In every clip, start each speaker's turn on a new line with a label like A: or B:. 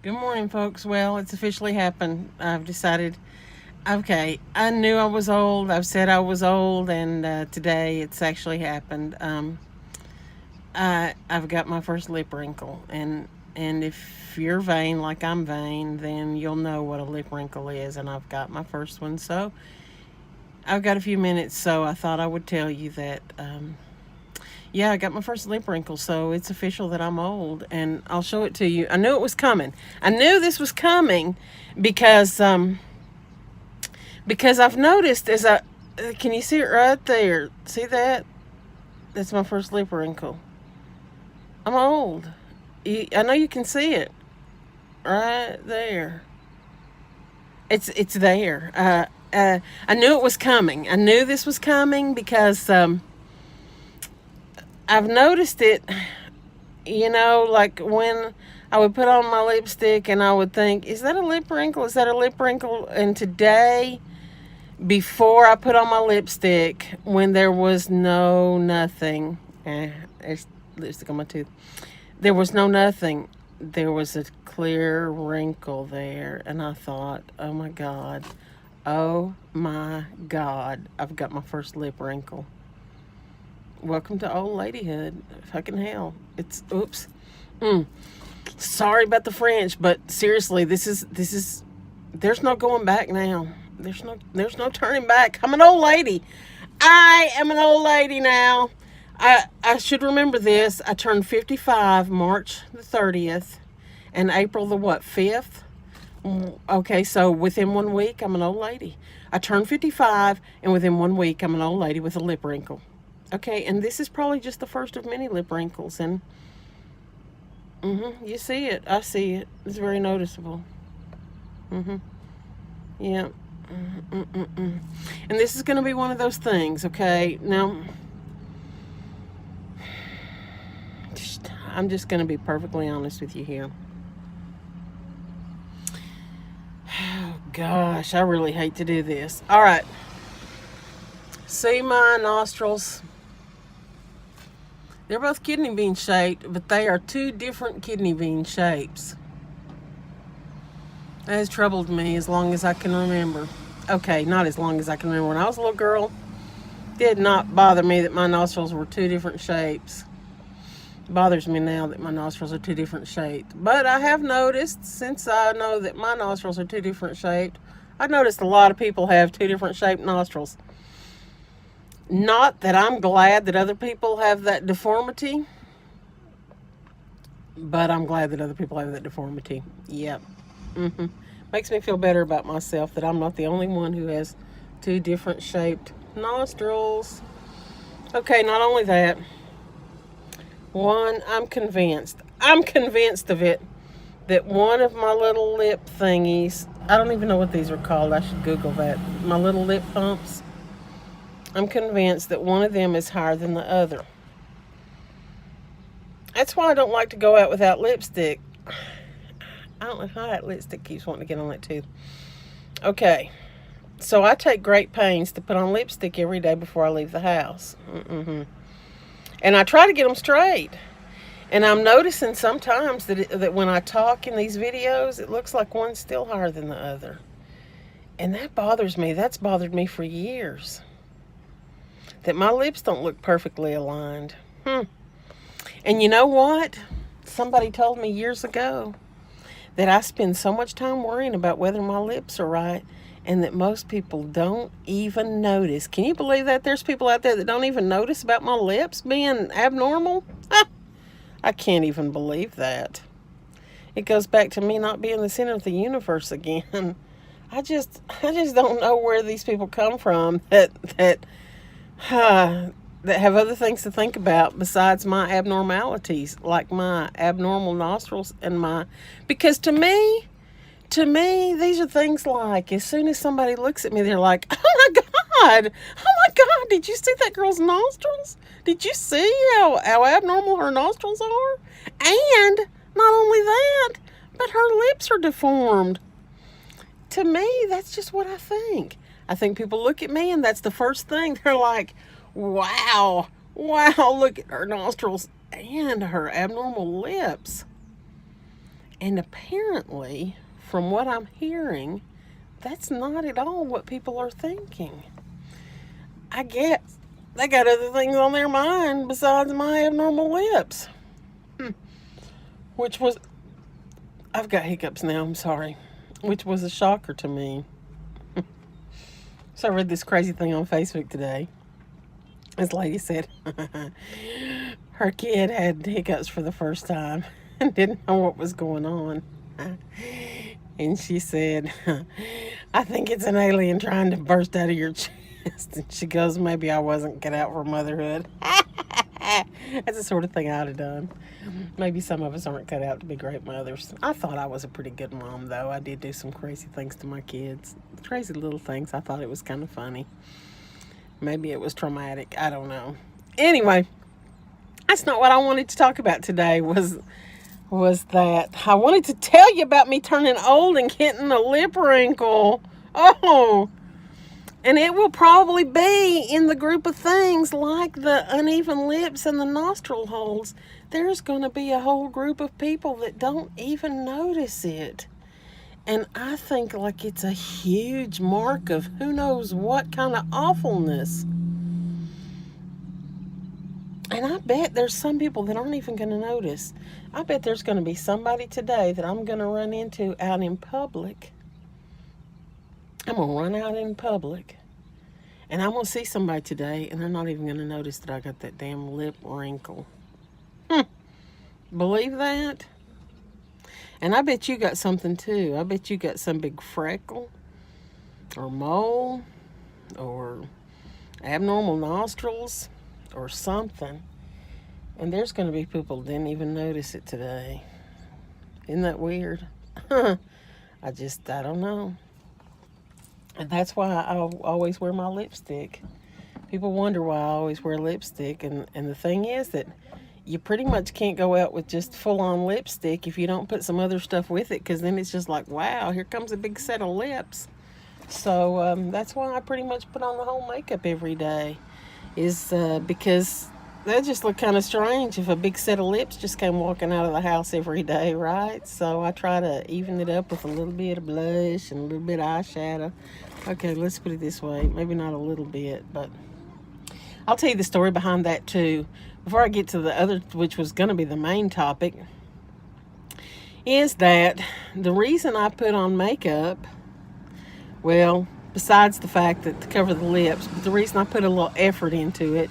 A: Good morning, folks. Well, it's officially happened. I've decided, okay, I knew I was old. I've said I was old, and today it's actually happened. I've got my first lip wrinkle, and if you're vain like I'm vain, then you'll know what a lip wrinkle is, and I've got my first one. So I've got a few minutes, so I thought I would tell you that. Yeah, I got my first lip wrinkle, so it's official that I'm old, and I'll show it to you. I knew it was coming. I knew this was coming because because I've noticed as I can you see it right there? See that? That's my first lip wrinkle. I'm old. I know you can see it right there. It's there. I knew it was coming. I knew this was coming because I've noticed it. Like when I would put on my lipstick and I would think, is that a lip wrinkle? Is that a lip wrinkle? And today, before I put on my lipstick, when there was no nothing, there's lipstick on my tooth. There was no nothing. There was a clear wrinkle there, and I thought, oh my God, I've got my first lip wrinkle. Welcome to old ladyhood. Fucking hell. It's oops. Mm. Sorry about the French, but seriously, this is there's no going back now. There's no turning back. I'm an old lady. I am an old lady now. I should remember this. I turned 55 March the 30th and April the what, 5th? Okay, so within 1 week I'm an old lady. I turned 55 and within 1 week I'm an old lady with a lip wrinkle. Okay, and this is probably just the first of many lip wrinkles, and you see it. I see it. It's very noticeable. Mm-hmm. Yeah. Mm-mm-mm. And this is going to be one of those things, okay? Now, I'm just going to be perfectly honest with you here. Oh, gosh, I really hate to do this. All right. See my nostrils? They're both kidney bean shaped, but they are two different kidney bean shapes. That has troubled me as long as I can remember. Okay, not as long as I can remember. When I was a little girl, it did not bother me that my nostrils were two different shapes. It bothers me now that my nostrils are two different shaped. But I have noticed, since I know that my nostrils are two different shaped, I've noticed a lot of people have two different shaped nostrils. Not that I'm glad that other people have that deformity, but I'm glad that other people have that deformity. Yep. Mm-hmm. Makes me feel better about myself that I'm not the only one who has two different shaped nostrils. Okay, not only that, I'm convinced of it, that one of my little lip thingies, I don't even know what these are called, I should Google that, my little lip pumps, I'm convinced that one of them is higher than the other. That's why I don't like to go out without lipstick. I don't know how that lipstick keeps wanting to get on that tooth. Okay, so I take great pains to put on lipstick every day before I leave the house. And I try to get them straight. And I'm noticing sometimes that when I talk in these videos, it looks like one's still higher than the other. And that bothers me. That's bothered me for years. That my lips don't look perfectly aligned. And you know what? Somebody told me years ago that I spend so much time worrying about whether my lips are right, and that most people don't even notice. Can you believe that? There's people out there that don't even notice about my lips being abnormal? I can't even believe that. It goes back to me not being the center of the universe again. I just don't know where these people come from that have other things to think about besides my abnormalities, like my abnormal nostrils and because to me, these are things like, as soon as somebody looks at me, they're like, oh my God, did you see that girl's nostrils? Did you see how abnormal her nostrils are? And not only that, but her lips are deformed. To me, that's just what I think. I think people look at me and that's the first thing. They're like, wow, look at her nostrils and her abnormal lips. And apparently, from what I'm hearing, that's not at all what people are thinking. I guess they got other things on their mind besides my abnormal lips. Which was, I've got hiccups now, I'm sorry. Which was a shocker to me. So I read this crazy thing on Facebook today. This lady said her kid had hiccups for the first time and didn't know what was going on. And she said, I think it's an alien trying to burst out of your chest. And she goes, maybe I wasn't cut out for motherhood. That's the sort of thing I'd have done. Maybe some of us aren't cut out to be great mothers. I thought I was a pretty good mom, though. I did do some crazy things to my kids. Crazy little things. I thought it was kind of funny. Maybe it was traumatic. I don't know. Anyway, that's not what I wanted to talk about today. Was that I wanted to tell you about me turning old and getting a lip wrinkle. Oh, and it will probably be in the group of things like the uneven lips and the nostril holes. There's going to be a whole group of people that don't even notice it. And I think like it's a huge mark of who knows what kind of awfulness. And I bet there's some people that aren't even going to notice. I bet there's going to be somebody today that I'm going to run into out in public. I'm going to run out in public. And I'm going to see somebody today, and they're not even going to notice that I got that damn lip wrinkle. Believe that? And I bet you got something too. I bet you got some big freckle or mole or abnormal nostrils or something. And there's going to be people that didn't even notice it today. Isn't that weird? I don't know. And that's why I always wear my lipstick. People wonder why I always wear lipstick. And the thing is that you pretty much can't go out with just full-on lipstick if you don't put some other stuff with it, because then it's just like, wow, here comes a big set of lips. So that's why I pretty much put on the whole makeup every day, is because that just look kind of strange if a big set of lips just came walking out of the house every day, right? So I try to even it up with a little bit of blush and a little bit of eyeshadow. Okay, let's put it this way. Maybe not a little bit, but I'll tell you the story behind that too. Before I get to the other, which was going to be the main topic, is that the reason I put on makeup, well, besides the fact that to cover the lips, but the reason I put a little effort into it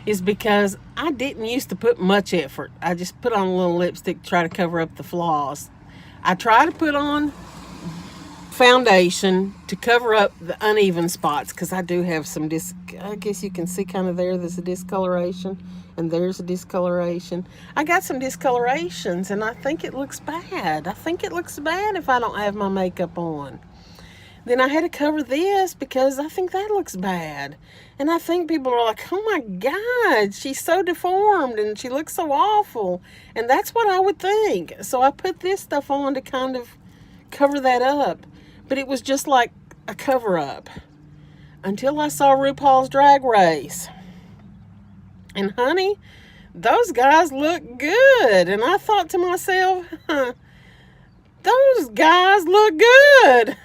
A: is because I didn't used to put much effort. I just put on a little lipstick to try to cover up the flaws. I try to put on foundation to cover up the uneven spots, because I do have some I guess you can see kind of there's a discoloration, and there's a discoloration. I got some discolorations, and I think it looks bad. I think it looks bad if I don't have my makeup on. Then I had to cover this because I think that looks bad. And I think people are like, oh my God, she's so deformed and she looks so awful. And that's what I would think. So I put this stuff on to kind of cover that up. But it was just like a cover up until I saw RuPaul's Drag Race. And honey, those guys look good. And I thought to myself, those guys look good.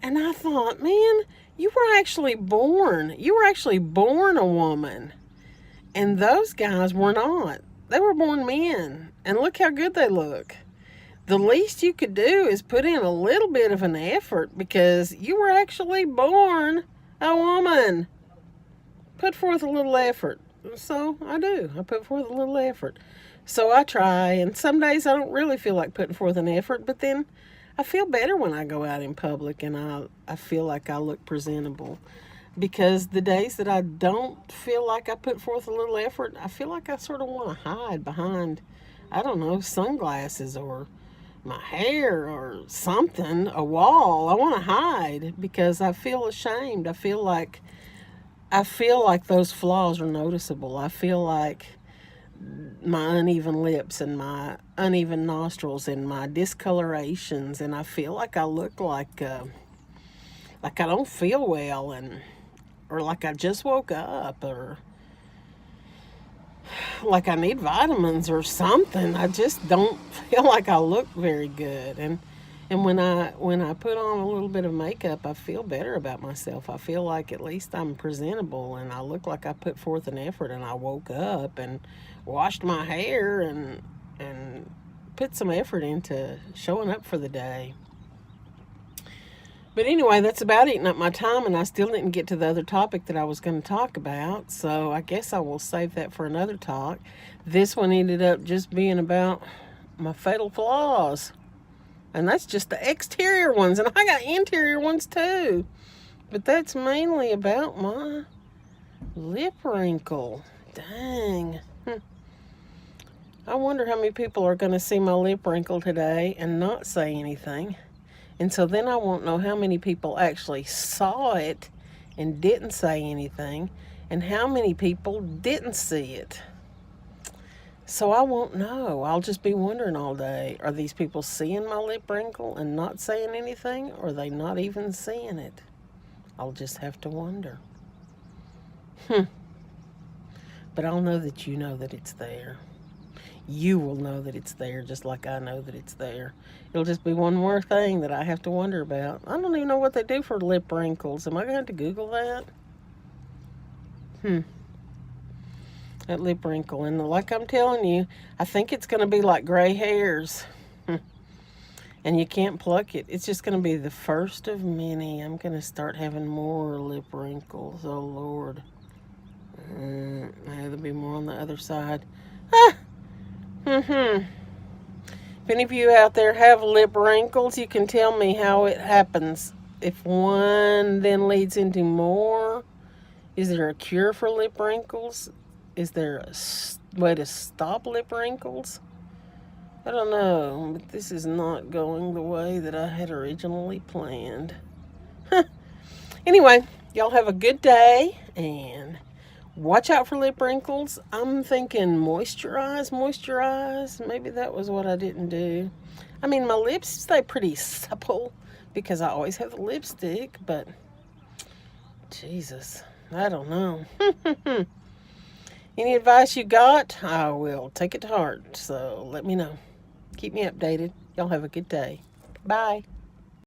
A: And I thought, man, you were actually born a woman. And those guys were not. They were born men. And look how good they look. The least you could do is put in a little bit of an effort, because you were actually born a woman. Put forth a little effort. So I do. I put forth a little effort. So I try, and some days I don't really feel like putting forth an effort, but then I feel better when I go out in public and I feel like I look presentable. Because the days that I don't feel like I put forth a little effort, I feel like I sort of want to hide behind, I don't know, sunglasses or my hair or something, a wall. I want to hide because I feel ashamed. I feel like those flaws are noticeable. I feel like my uneven lips and my uneven nostrils and my discolorations, and I feel like I look like I don't feel well, or like I just woke up, or like I need vitamins or something. I just don't feel like I look very good. And when I put on a little bit of makeup, I feel better about myself. I feel like at least I'm presentable and I look like I put forth an effort and I woke up and washed my hair and put some effort into showing up for the day. But anyway, that's about eating up my time, and I still didn't get to the other topic that I was going to talk about, so I guess I will save that for another talk. This one ended up just being about my fatal flaws, and that's just the exterior ones, and I got interior ones too. But that's mainly about my lip wrinkle. Dang. I wonder how many people are going to see my lip wrinkle today and not say anything. And so then I won't know how many people actually saw it and didn't say anything, and how many people didn't see it. So I won't know. I'll just be wondering all day, are these people seeing my lip wrinkle and not saying anything, or are they not even seeing it? I'll just have to wonder. But I'll know that you know that it's there. You will know that it's there just like I know that it's there. It'll just be one more thing that I have to wonder about. I don't even know what they do for lip wrinkles. Am I going to have to Google that? That lip wrinkle. And like I'm telling you, I think it's going to be like gray hairs. And you can't pluck it. It's just going to be the first of many. I'm going to start having more lip wrinkles. Oh, Lord. There'll be more on the other side. If any of you out there have lip wrinkles, you can tell me how it happens. If one then leads into more, is there a cure for lip wrinkles? Is there a way to stop lip wrinkles? I don't know, but this is not going the way that I had originally planned. Anyway, y'all have a good day, and watch out for lip wrinkles. I'm thinking moisturize. Maybe that was what I didn't do. I mean, my lips stay pretty supple because I always have the lipstick, but Jesus, I don't know. Any advice you got, I will take it to heart. So let me know. Keep me updated. Y'all have a good day. Bye.